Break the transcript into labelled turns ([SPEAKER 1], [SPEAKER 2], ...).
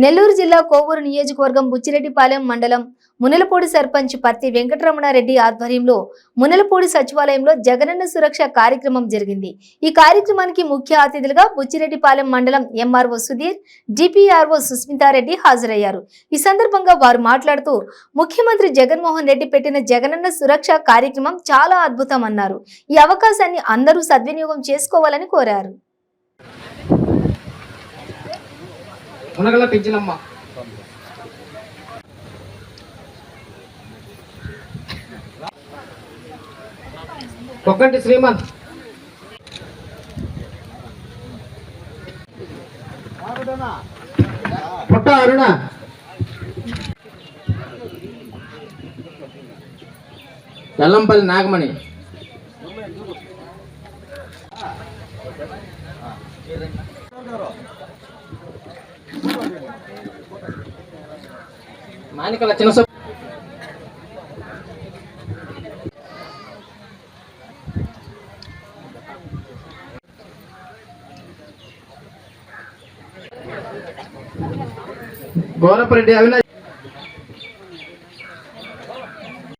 [SPEAKER 1] నెల్లూరు జిల్లా కోవూరు నియోజకవర్గం బుచ్చిరెడ్డిపాలెం మండలం మునలపూడి సర్పంచ్ పత్తి వెంకటరమణారెడ్డి ఆధ్వర్యంలో మునలపూడి సచివాలయంలో జగనన్న సురక్ష కార్యక్రమం జరిగింది। ఈ కార్యక్రమానికి ముఖ్య అతిథులుగా బుచ్చిరెడ్డిపాలెం మండలం ఎంఆర్ఓ సుధీర్, డిపిఆర్ఓ సుస్మితారెడ్డి హాజరయ్యారు। ఈ సందర్భంగా వారు మాట్లాడుతూ ముఖ్యమంత్రి జగన్మోహన్ రెడ్డి పెట్టిన జగనన్న సురక్ష కార్యక్రమం చాలా అద్భుతమన్నారు। ఈ అవకాశాన్ని అందరూ సద్వినియోగం చేసుకోవాలని కోరారు।
[SPEAKER 2] మునగల పెంచినమ్మ కొక్కంటి శ్రీమంత్ పుట్ట అరుణ ఎల్లంపల్లి నాగమణి మానికల చిన్న గోరపరెడ్డి అవినాష్